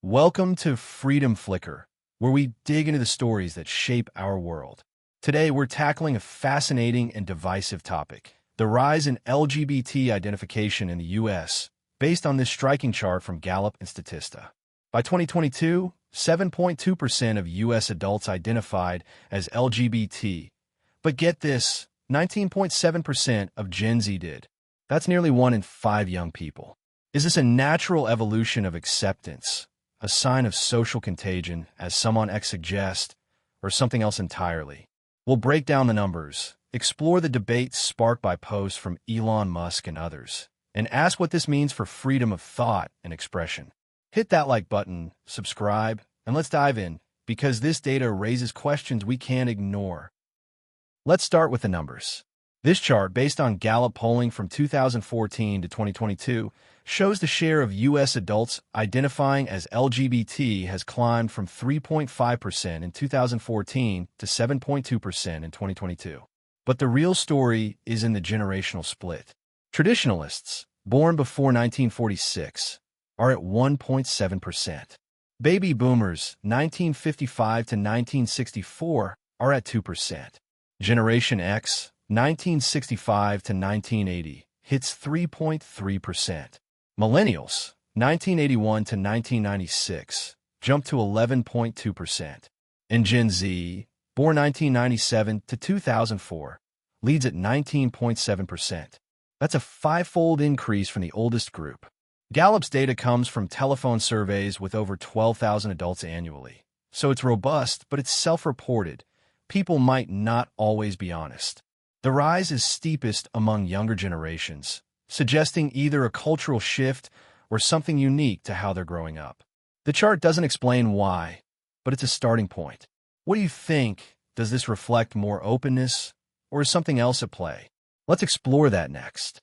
Welcome to Freedom Flicker, where we dig into the stories that shape our world. Today, we're tackling a fascinating and divisive topic, the rise in LGBT identification in the U.S., based on this striking chart from Gallup and Statista. By 2022, 7.2% of U.S. adults identified as LGBT. But get this, 19.7% of Gen Z did. That's nearly 1 in 5 young people. Is this a natural evolution of acceptance, a sign of social contagion, as some on X suggest, or something else entirely? We'll break down the numbers, explore the debate sparked by posts from Elon Musk and others, and ask what this means for freedom of thought and expression. Hit that like button, subscribe, and let's dive in, because this data raises questions we can't ignore. Let's start with the numbers. This chart, based on Gallup polling from 2014 to 2022, shows the share of U.S. adults identifying as LGBT has climbed from 3.5% in 2014 to 7.2% in 2022. But the real story is in the generational split. Traditionalists, born before 1946, are at 1.7%. Baby boomers, 1955 to 1964, are at 2%. Generation X, 1965 to 1980, hits 3.3%. Millennials, 1981 to 1996, jumped to 11.2%. And Gen Z, born 1997 to 2004, leads at 19.7%. That's a 5-fold increase from the oldest group. Gallup's data comes from telephone surveys with over 12,000 adults annually. So it's robust, but it's self-reported. People might not always be honest. The rise is steepest among younger generations, suggesting either a cultural shift or something unique to how they're growing up. The chart doesn't explain why, but it's a starting point. What do you think? Does this reflect more openness, or is something else at play? Let's explore that next.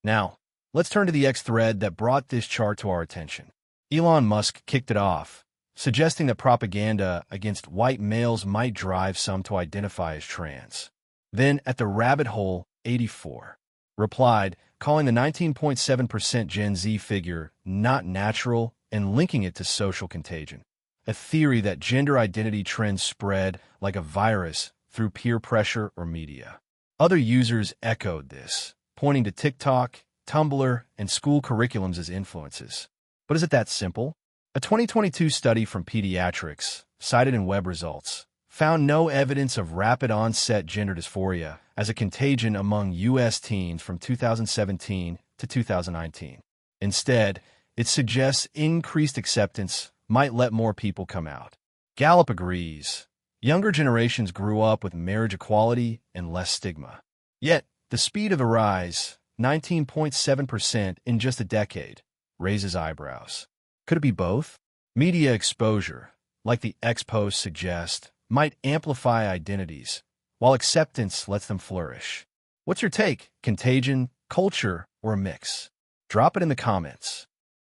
Now, let's turn to the X thread that brought this chart to our attention. Elon Musk kicked it off, suggesting that propaganda against white males might drive some to identify as trans. Then, at the rabbit hole, 84 replied, calling the 19.7% Gen Z figure not natural and linking it to social contagion, a theory that gender identity trends spread like a virus through peer pressure or media. Other users echoed this, pointing to TikTok, Tumblr, and school curriculums as influences. But is it that simple? A 2022 study from Pediatrics, cited in web results, found no evidence of rapid-onset gender dysphoria as a contagion among U.S. teens from 2017 to 2019. Instead, it suggests increased acceptance might let more people come out. Gallup agrees. Younger generations grew up with marriage equality and less stigma. Yet, the speed of the rise, 19.7% in just a decade, raises eyebrows. Could it be both? Media exposure, like the X posts suggest, might amplify identities, while acceptance lets them flourish. What's your take? Contagion, culture, or a mix? Drop it in the comments.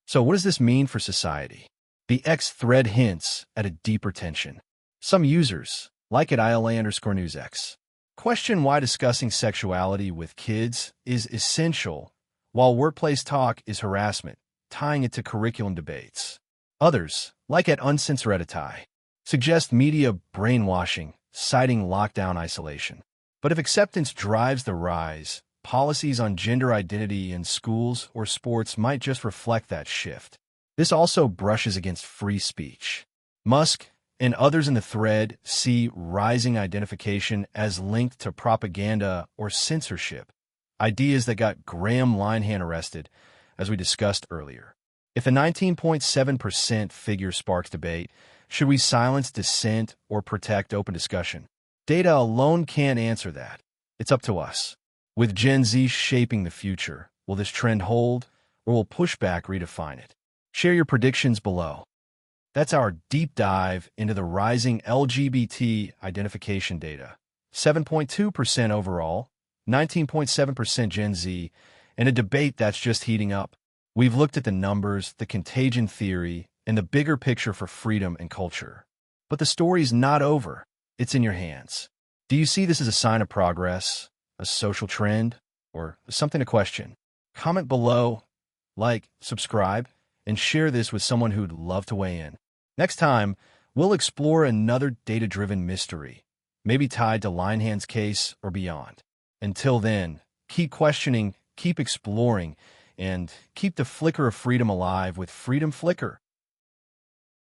So what does this mean for society? The X thread hints at a deeper tension. Some users, like at ILA_NewsX, question why discussing sexuality with kids is essential, while workplace talk is harassment, tying it to curriculum debates. Others, like at Uncensoredify, suggest media brainwashing, citing lockdown isolation. But if acceptance drives the rise, policies on gender identity in schools or sports might just reflect that shift. This also brushes against free speech. Musk and others in the thread see rising identification as linked to propaganda or censorship, ideas that got Graham Linehan arrested, as we discussed earlier. If the 19.7% figure sparks debate, should we silence dissent or protect open discussion? Data alone can't answer that. It's up to us. With Gen Z shaping the future, will this trend hold, or will pushback redefine it? Share your predictions below. That's our deep dive into the rising LGBT identification data. 7.2% overall, 19.7% Gen Z, and a debate that's just heating up. We've looked at the numbers, the contagion theory, and the bigger picture for freedom and culture. But the story's not over. It's in your hands. Do you see this as a sign of progress, a social trend, or something to question? Comment below, like, subscribe, and share this with someone who'd love to weigh in. Next time, we'll explore another data-driven mystery, maybe tied to Linehan's case or beyond. Until then, keep questioning, keep exploring, and keep the flicker of freedom alive with Freedom Flicker.